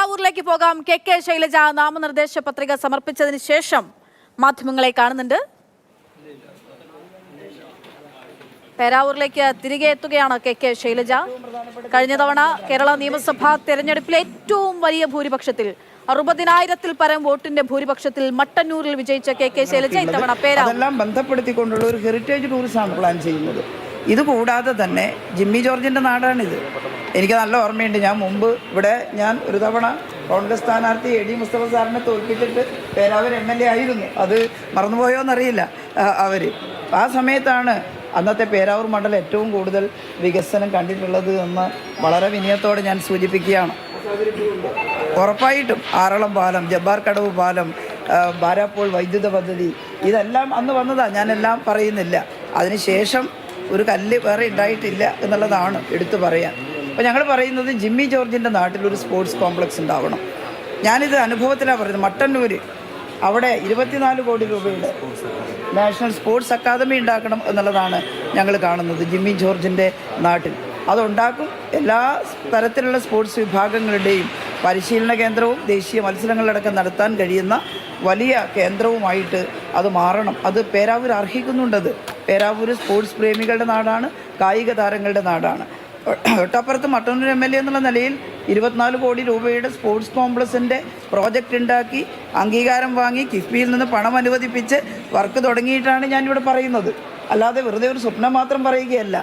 പേരാവൂരിലേക്ക് പോകാം. കെ ശൈലജ നാമനിർദ്ദേശ പത്രിക സമർപ്പിച്ചതിന് ശേഷം മാധ്യമങ്ങളെ കാണുന്നുണ്ട്. പേരാവൂരിലേക്ക് തിരികെ എത്തുകയാണ് കെ ശൈലജ. കഴിഞ്ഞ തവണ കേരള നിയമസഭാ തെരഞ്ഞെടുപ്പിൽ ഏറ്റവും വലിയ ഭൂരിപക്ഷത്തിൽ 60,000-ൽ പരം വോട്ടിന്റെ ഭൂരിപക്ഷത്തിൽ മട്ടന്നൂരിൽ വിജയിച്ച കെ ശൈലജ ഇത്തവണ പേരാവൂരെല്ലാം ബന്ധപ്പെടുത്തിക്കൊണ്ടുള്ള ഒരു ഹെറിറ്റേജ് ടൂറിസമാണ് പ്ലാൻ ചെയ്യുന്നത്. ഇതുകൂടാതെ തന്നെ ജിമ്മി ജോർജിന്റെ നാടാണിത്. എനിക്ക് നല്ല ഓർമ്മയുണ്ട്, ഞാൻ മുമ്പ് ഇവിടെ ഒരു തവണ കോൺഗ്രസ് സ്ഥാനാർത്ഥി എ ഡി മുസ്തഫ സാറിനെ തോൽപ്പിച്ചിട്ട് പേരാവൂർ MLA ആയിരുന്നു. അത് മറന്നുപോയോന്നറിയില്ല അവർ. ആ സമയത്താണ് അന്നത്തെ പേരാവൂർ മണ്ഡലം ഏറ്റവും കൂടുതൽ വികസനം കണ്ടിട്ടുള്ളത് എന്ന് വളരെ വിനയത്തോടെ ഞാൻ സൂചിപ്പിക്കുകയാണ്. ഉറപ്പായിട്ടും ആറളം പാലം, ജബ്ബാർ കടവ് പാലം, ബാരാപ്പോൾ വൈദ്യുത പദ്ധതി, ഇതെല്ലാം അന്ന് വന്നതാണ്. ഞാനെല്ലാം പറയുന്നില്ല. അതിനുശേഷം ഒരു കല്ല് വേറെ ഉണ്ടായിട്ടില്ല എന്നുള്ളതാണ് എടുത്തു പറയാൻ. അപ്പോൾ ഞങ്ങൾ പറയുന്നത് ജിമ്മി ജോർജിൻ്റെ നാട്ടിലൊരു സ്പോർട്സ് കോംപ്ലക്സ് ഉണ്ടാവണം. ഞാനിത് അനുഭവത്തിലാണ് പറയുന്നത്. മട്ടന്നൂർ അവിടെ 24 കോടി രൂപയുടെ നാഷണൽ സ്പോർട്സ് അക്കാദമി ഉണ്ടാക്കണം എന്നുള്ളതാണ് ഞങ്ങൾ കാണുന്നത് ജിമ്മി ജോർജിൻ്റെ നാട്ടിൽ. അതുണ്ടാക്കും. എല്ലാ തരത്തിലുള്ള സ്പോർട്സ് വിഭാഗങ്ങളുടെയും പരിശീലന കേന്ദ്രവും ദേശീയ മത്സരങ്ങളടക്കം നടത്താൻ കഴിയുന്ന വലിയ കേന്ദ്രവുമായിട്ട് അത് മാറണം. അത് പേരാവൂർ അർഹിക്കുന്നുണ്ടത്. പേരാവൂർ സ്പോർട്സ് പ്രേമികളുടെ നാടാണ്, കായിക താരങ്ങളുടെ നാടാണ്. തൊട്ടപ്പുറത്ത് മട്ടന്നൂർ MLA എന്നുള്ള നിലയിൽ 24 കോടി രൂപയുടെ സ്പോർട്സ് കോംപ്ലക്സിൻ്റെ പ്രോജക്റ്റ് ഉണ്ടാക്കി അംഗീകാരം വാങ്ങി കിഫ്ബിയിൽ നിന്ന് പണം അനുവദിപ്പിച്ച് വർക്ക് തുടങ്ങിയിട്ടാണ് ഞാനിവിടെ പറയുന്നത്. അല്ലാതെ വെറുതെ ഒരു സ്വപ്നം മാത്രം പറയുകയല്ല.